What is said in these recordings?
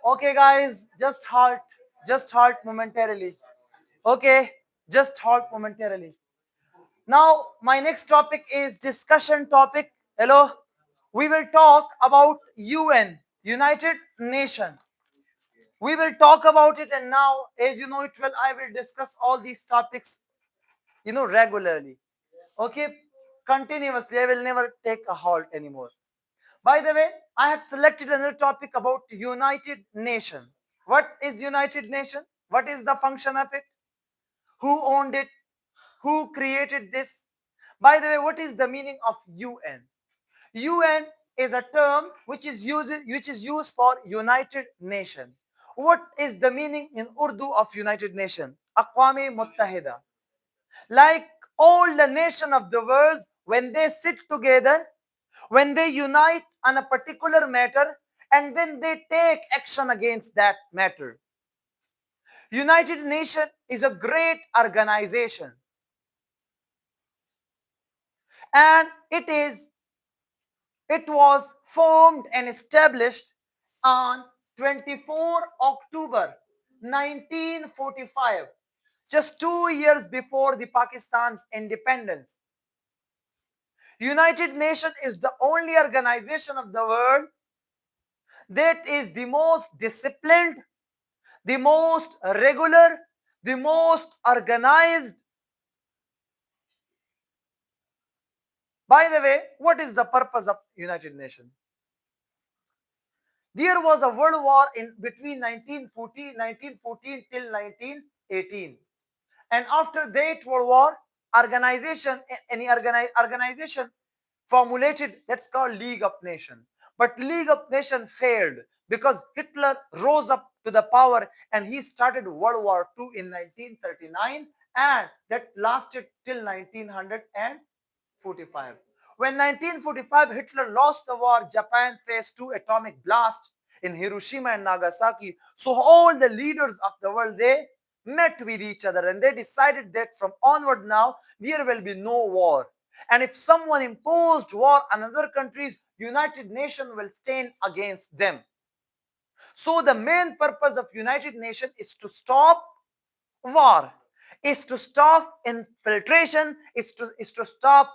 Okay, guys, just halt momentarily. Okay, just halt momentarily. Now, my next topic is discussion topic. Hello, we will talk about UN, United Nations. We will talk about it, and now, as you know it well, I will discuss all these topics, regularly. Okay, continuously. I will never take a halt anymore. By the way, I have selected another topic about United Nation. What is United Nation? What is the function of it? Who owned it? Who created this? By the way, what is the meaning of UN? UN is a term which is used for United Nation. What is the meaning in Urdu of United Nation? Aqwam Muttahida. Like all the nation of the world, when they sit together, when they unite on a particular matter, and then they take action against that matter. United Nations is a great organization, and it was formed and established on 24 October 1945, just 2 years before the Pakistan's independence. United Nations is the only organization of the world that is the most disciplined, the most regular, the most organized. By the way, what is the purpose of United Nations? There was a world war in between 1914 till 1918. And after that world war, organization formulated that's called League of Nations. But League of Nations failed because Hitler rose up to the power and he started World War II in 1939, and that lasted till 1945. When 1945 Hitler lost the war, Japan faced two atomic blasts in Hiroshima and Nagasaki. So all the leaders of the world, they met with each other and they decided that from onward now there will be no war. And if someone imposed war on other countries, United Nations will stand against them. So the main purpose of United Nations is to stop war, is to stop infiltration, is to stop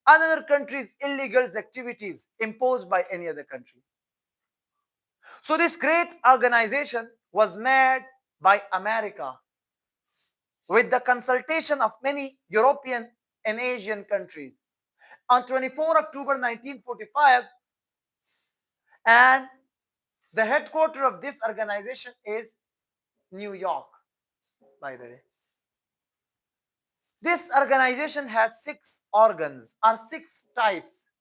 another country's illegal activities imposed by any other country. So this great organization was made by America with the consultation of many European and Asian countries. On 24 October 1945, and the headquarters of this organization is New York, by the way. This organization has six organs or six types.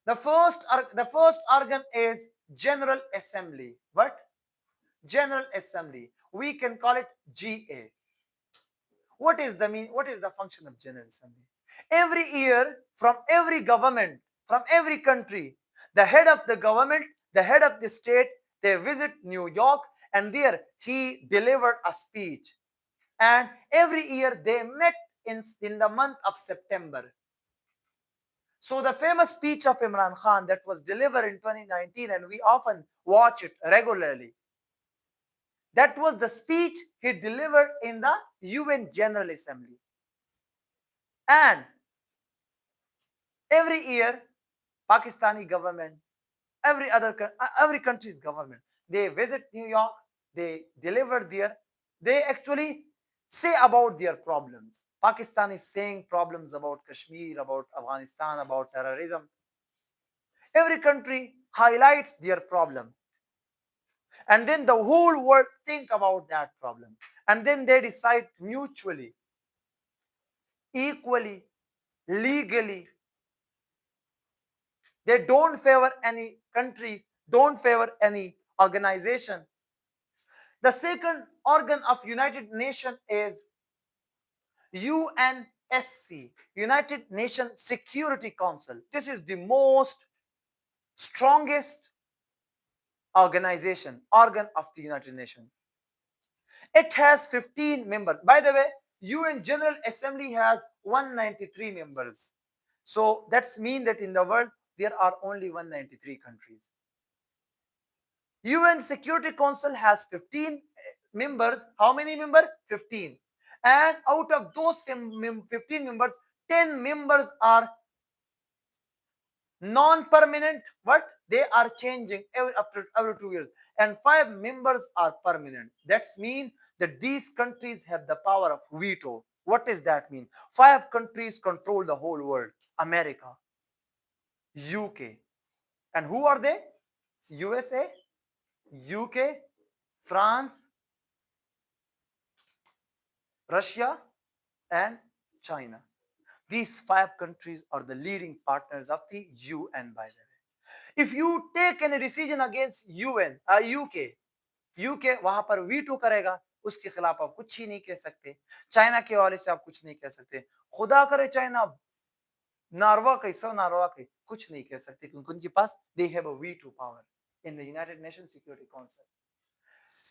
The first organ is General Assembly. What? General Assembly. We can call it GA. What is the function of General Assembly? Every year, from every government, from every country, the head of the government, the head of the state, they visit New York, and there he delivered a speech. And every year they met in the month of September. So the famous speech of Imran Khan that was delivered in 2019, and we often watch it regularly. That was the speech he delivered in the UN General Assembly. And every year, Pakistani government, every country's government, they visit New York, they deliver there, they actually say about their problems. Pakistan is saying problems about Kashmir, about Afghanistan, about terrorism. Every country highlights their problem. And then the whole world think about that problem. And then they decide mutually, equally, legally. They don't favor any country, don't favor any organization. The second organ of United Nations is UNSC, United Nations Security Council. This is the most strongest organ of the United Nations. It has 15 members. By the way, UN General Assembly has 193 members. So that's mean that in the world there are only 193 countries. UN Security Council has 15 members. How many members? 15. And out of those 15 members, 10 members are non-permanent. What? They are changing every 2 years. And 5 members are permanent. That means that these countries have the power of veto. What does that mean? 5 countries control the whole world. America, UK. And who are they? USA, UK, France, Russia, and China. These 5 countries are the leading partners of the UN, by the way. If you take any decision against UK, UK वहां पर veto करेगा, उसके खिलाफ आप कुछ ही नहीं कह सकते. चाइना के हवाले से आप कुछ नहीं कह सकते. खुदा करे चाइना नारवा कैसा नारवा के कुछ नहीं कह सकते, क्योंकि उनके पास they have a veto power in the United Nations Security Council.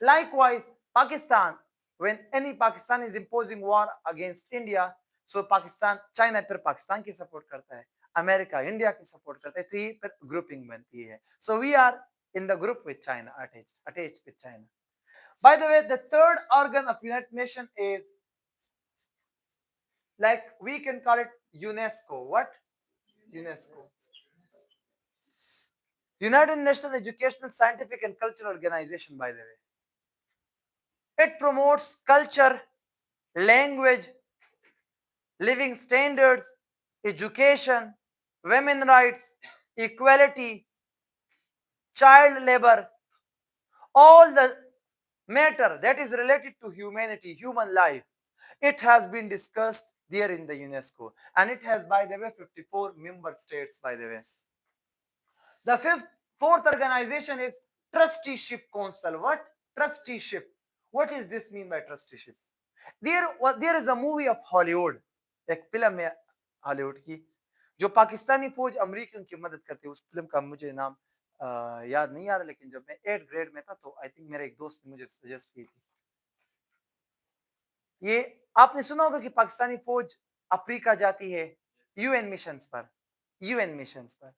Likewise, Pakistan, when any Pakistan is imposing war against India, so Pakistan, China फिर पाकिस्तान की सपोर्ट करता है, अमेरिका इंडिया की सपोर्ट करता है, तो ये फिर ग्रुपिंग बनती है. So we are in the group with China, attached with China. By the way, the third organ of United Nations is, like, we can call it UNESCO. What? UNESCO. United Nations Educational, Scientific and Cultural Organization, by the way. It promotes culture, language, living standards, education, women rights, equality, child labor, all the matter that is related to humanity, human life. It has been discussed there in the UNESCO, and it has, by the way, 54 member states, by the way. The fourth organization is Trusteeship Council. What? Trusteeship. What does this mean by trusteeship? There is a movie of Hollywood, एक film है Hollywood की, जो पाकिस्तानी फौज American की मदद करती है. उस फिल्म का मुझे नाम याद नहीं आ रहा, लेकिन जब मैं 8th ग्रेड में था तो आई थिंक मेरा एक दोस्त ने मुझे सजेस्ट की थी. ये आपने सुना होगा कि पाकिस्तानी फौज अफ्रीका जाती है यूएन मिशंस पर. यूएन मिशंस पर.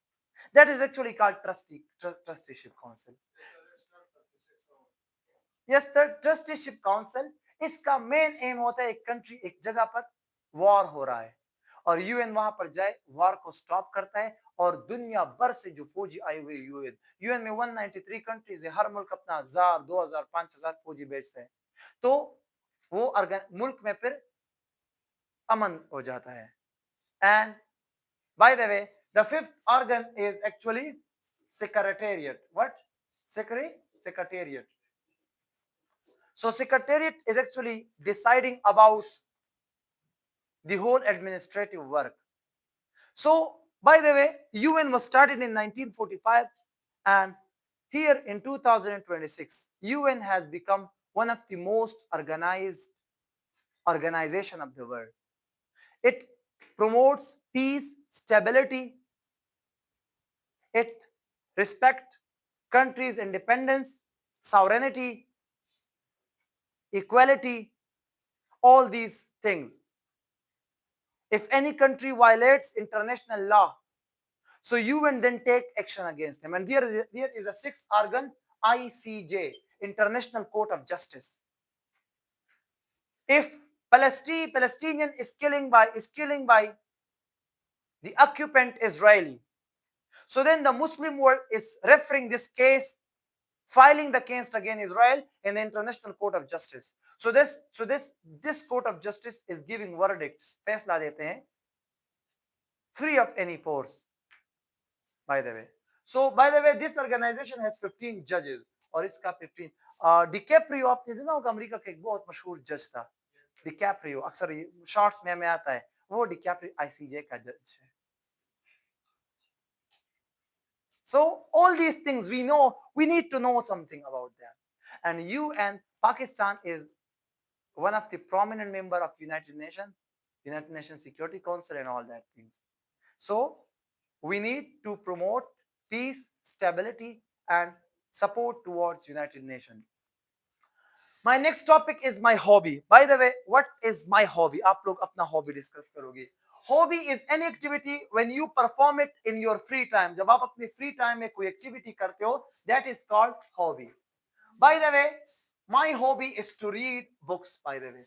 That is actually called trusteeship council. Yes, the trusteeship council, इसका मेन एम होता है एक कंट्री, एक जगह पर वॉर हो रहा है और यूएन वहां पर जाए, वॉर को स्टॉप करता है, और दुनिया भर से जो फौजी आए हुए यूएन में 193 कंट्रीज है, हर मुल्क अपना 1000, 2000, 5000 फौजी भेजते हैं, तो वो मुल्क में फिर अमन हो जाता है. And by the way, the fifth organ is actually secretariat. What? Secretariat. So secretariat is actually deciding about the whole administrative work. So, by the way, UN was started in 1945, and here in 2026, UN has become one of the most organized organization of the world. It promotes peace, stability. It respects countries' independence, sovereignty, equality, all these things. If any country violates international law, so UN then take action against him. And there is a sixth organ, ICJ, International Court of Justice. If Palestinian is killing by the occupant Israeli, so then the Muslim world is referring this case, filing the case against Israel in the International Court of Justice. So this Court of Justice is giving verdict, फैसला देते हैं, free of any force. By the way, this organization has 15 judges, और इसका 15. DiCaprio आपने सुना होगा, America का एक बहुत मशहूर जज था, डिकैप्रियो, अक्सर शॉर्ट्स में आता है, वो डिकैप्रियो आईसीजे का जज है. So all these things we know, we need to know something about them. And Pakistan is one of the prominent member of United Nations Security Council and all that things. So we need to promote peace, stability, and support towards United Nations. My next topic is my hobby. By the way, what is my hobby? आप लोग अपना hobby discuss करोगे. Hobby is any activity when you perform it in your free time. जब आप अपने free time में कोई activity करते हो, that is called hobby. By the way, my hobby is to read books. By the way,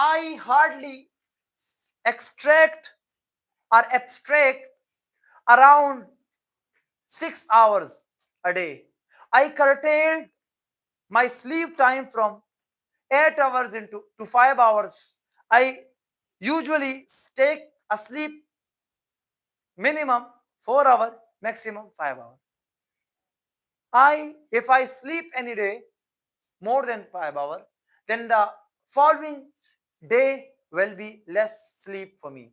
I hardly extract or abstract around 6 hours a day. I curtailed my sleep time from 8 hours into to 5 hours. I usually take a sleep minimum 4 hours, maximum 5 hours. If I sleep any day more than 5 hours, then the following day will be less sleep for me.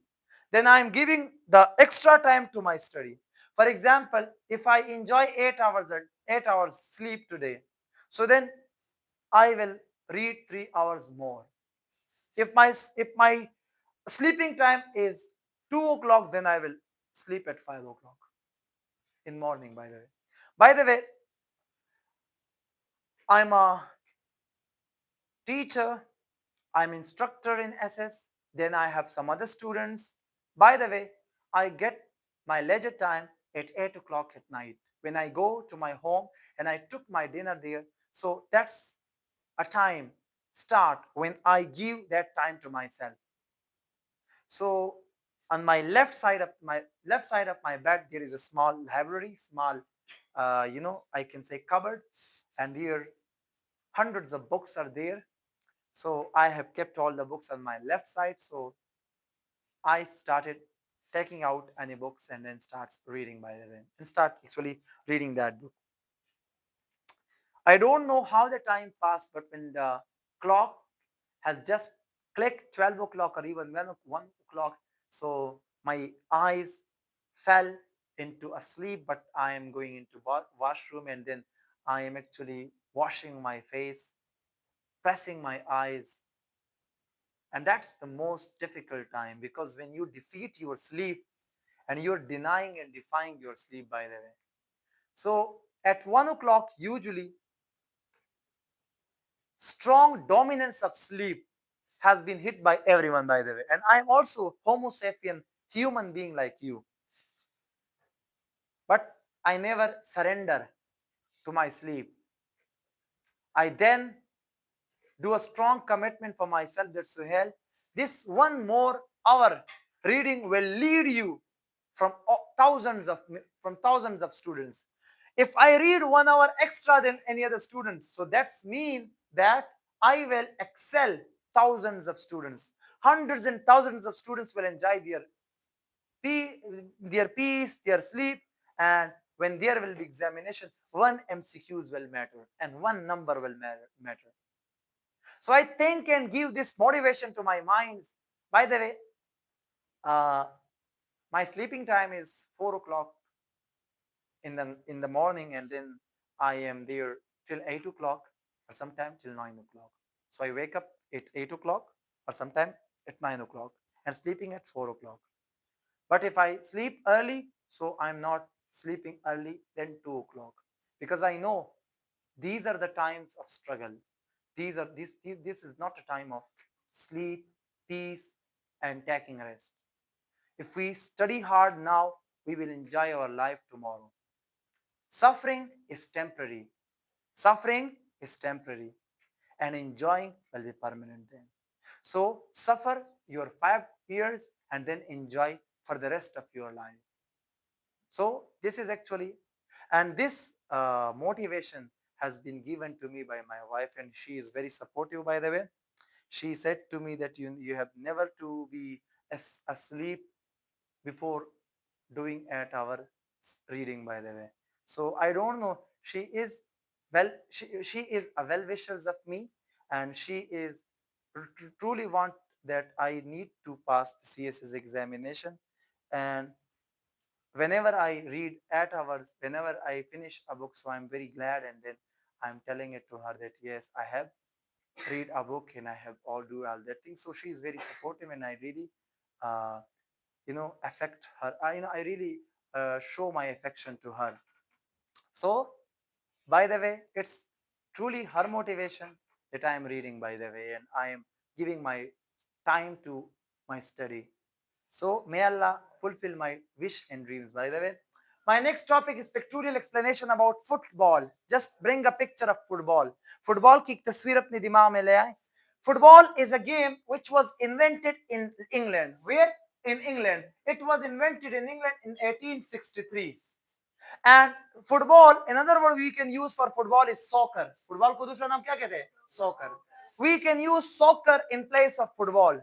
Then I am giving the extra time to my study. For example, if I enjoy 8 hours sleep today, so then I will read 3 hours more. If my sleeping time is 2 o'clock, then I will sleep at 5 o'clock in morning. By the way, I'm a teacher. I'm instructor in SS. Then I have some other students. By the way, I get my leisure time at 8 o'clock at night when I go to my home and I took my dinner there. So that's a time start when I give that time to myself. So on my left side of my bed, there is a small library, small, I can say cupboard, and here hundreds of books are there. So I have kept all the books on my left side. So I started taking out any books and then starts reading by the way and start actually reading that book. I don't know how the time passed, but when the clock has just clicked 12 o'clock or even 1 o'clock, so my eyes fell into a sleep, but I am going into washroom and then I am actually washing my face, pressing my eyes. And that's the most difficult time because when you defeat your sleep and you're denying and defying your sleep, by the way. So at 1 o'clock, usually strong dominance of sleep has been hit by everyone, by the way. And I'm also Homo sapien, human being like you. But I never surrender to my sleep. I then do a strong commitment for myself that Sohail, this one more hour reading will lead you from thousands of students. If I read 1 hour extra than any other students, so that's mean that I will excel thousands of students. Hundreds and thousands of students will enjoy their peace, their sleep, and when there will be examination, one MCQs will matter and one number will matter. So I think and give this motivation to my minds. By the way, uh, my sleeping time is 4 o'clock in the morning, and then I am there till 8 o'clock or sometime till 9 o'clock. So I wake up at 8 o'clock or sometime at 9 o'clock and sleeping at 4 o'clock. But if I sleep early, so I'm not sleeping early then 2 o'clock because I know these are the times of struggle. This is not a time of sleep, peace, and taking rest. If we study hard now, we will enjoy our life tomorrow. Suffering is temporary. Suffering is temporary, and enjoying will be permanent then. So suffer your 5 years and then enjoy for the rest of your life. So this is actually, and this motivation has been given to me by my wife, and she is very supportive, by the way. She said to me that you have never to be asleep before doing at our reading, by the way. So I don't know. She is a well wishers of me, and she is truly want that I need to pass the CSS examination. And whenever I read 8 hours, whenever I finish a book, so I'm very glad, and then I'm telling it to her that yes, I have read a book and I have all that thing. So she is very supportive, and I really, uh, affect her. I really show my affection to her. So by the way, it's truly her motivation that I am reading, by the way, and I am giving my time to my study. So may Allah fulfill my wish and dreams. By the way, my next topic is pictorial explanation about football. Just bring a picture of football. Football की एक तस्वीर अपने दिमाग में ले आए. Football is a game which was invented in England. Where? In England. It was invented in England in 1863. And football, another word we can use for football is soccer. Football को दूसरा नाम क्या कहते हैं? Soccer. We can use soccer in place of football.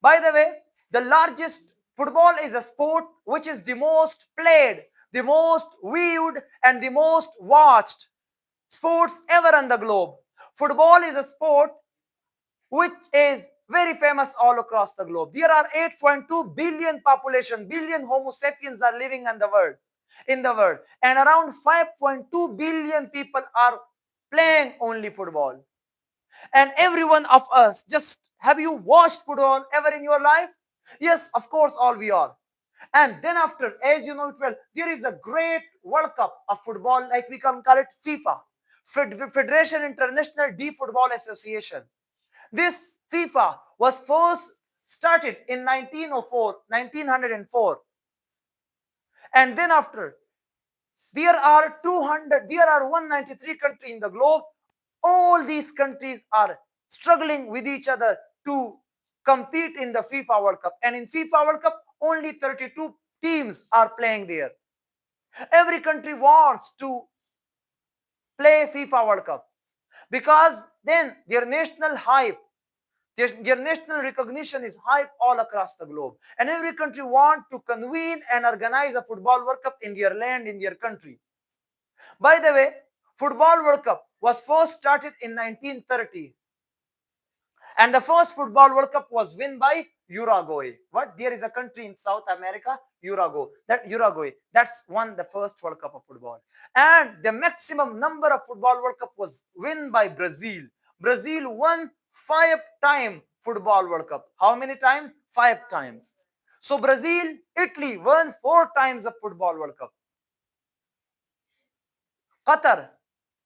By the way, the largest football is a sport which is the most played, the most viewed, and the most watched sports ever on the globe. Football is a sport which is very famous all across the globe. There are 8.2 billion population, billion Homo sapiens are living in the world, and around 5.2 billion people are playing only football. And every one of us, just have you watched football ever in your life? Yes, of course, all we are. And then after, as you know it well, there is a great World Cup of football, like we can call it FIFA, Federation International de Football Association. This FIFA was first started in 1904, and then after, there are 193 countries in the globe. All these countries are struggling with each other to compete in the FIFA World Cup. And in FIFA World Cup, only 32 teams are playing there. Every country wants to play FIFA World Cup because then their national hype, their national recognition is hype all across the globe. And every country wants to convene and organize a football World Cup in their land, in their country. By the way, Football World Cup was first started in 1930. And the first Football World Cup was won by Uruguay. What? There is a country in South America, Uruguay. That's won the first World Cup of football. And the maximum number of Football World Cup was won by Brazil. Brazil won 5 times Football World Cup. How many times? 5 times. So Brazil, Italy won 4 times of Football World Cup. Qatar,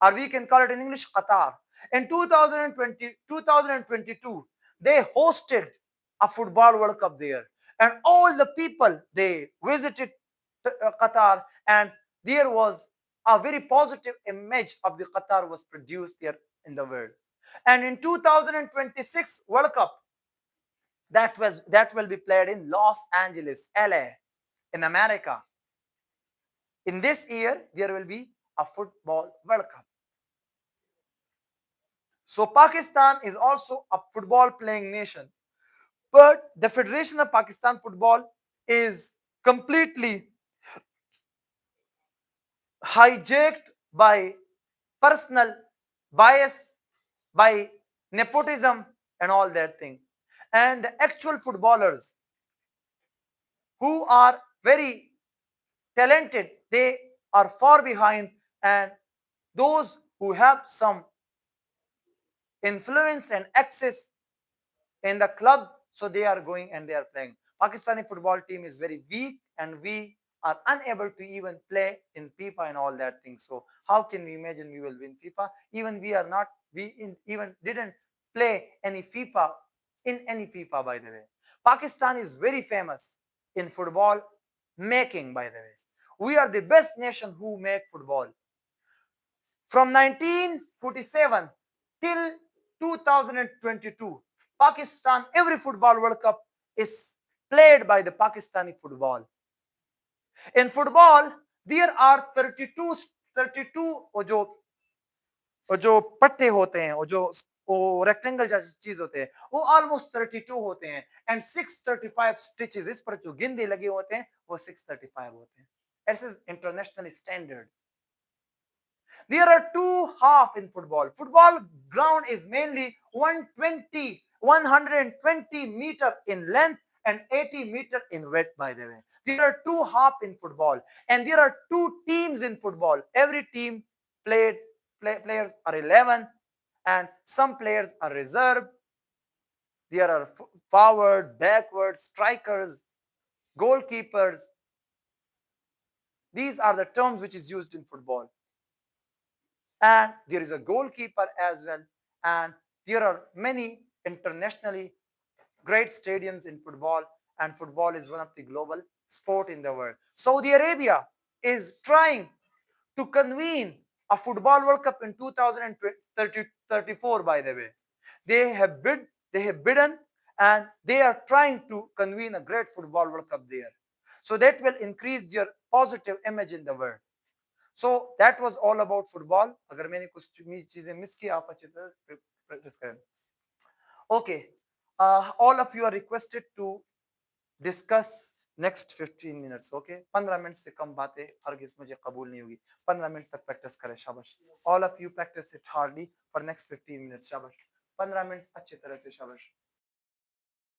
or we can call it in English Qatar. In 2022, they hosted a football World Cup there. And all the people, they visited Qatar, and there was a very positive image of the Qatar was produced there in the world. And in 2026 World Cup, that will be played in Los Angeles, LA, in America. In this year, there will be a football World Cup. So Pakistan is also a football playing nation. But the Federation of Pakistan Football is completely hijacked by personal bias, by nepotism and all that thing. And the actual footballers who are very talented, they are far behind, and those who have some influence and access in the club, so they are going and they are playing. Pakistani football team is very weak, and we are unable to even play in FIFA and all that thing. So how can we imagine we will win FIFA? Even we are not, even didn't play any FIFA in any FIFA, by the way. Pakistan is very famous in football making, by the way. We are the best nation who make football. From 1947 till 2022, Pakistan, every football World Cup is played by the Pakistani football. In football, there are 32 जो पट्टे होते हैं, जो rectangle जैसी चीज होते हैं, वो ऑलमोस्ट 32 होते हैं, एंड 635 स्टिचेस, इस पर जो गिंदे लगे होते हैं वो 635 होते हैं. This is international standard. There are two halves in football. Football ground is mainly 120 meter in length and 80 meter in width, by the way. There are two halves in football, and there are two teams in football. Every team players are 11, and some players are reserved. There are forward, backward, strikers, goalkeepers. These are the terms which is used in football. And there is a goalkeeper as well, and there are many internationally great stadiums in football, and football is one of the global sport in the world. Saudi Arabia is trying to convene a football World Cup in 2034, by the way. They have bidden, and they are trying to convene a great football World Cup there. So that will increase their positive image in the world. So that was all about football. अगर मैंने कुछ चीजें miss की आप अच्छी तरह practice करें. Okay, all of you are requested to discuss next 15 minutes. Okay, 15 minute से कम बातें हरगिज मुझे कबूल नहीं होगी. 15 मिनट तक प्रैक्टिस करें. शाबाश. All of you practice it hardly for next 15 minutes. शाबाश. 15 मिनट अच्छी तरह से. शाबाश.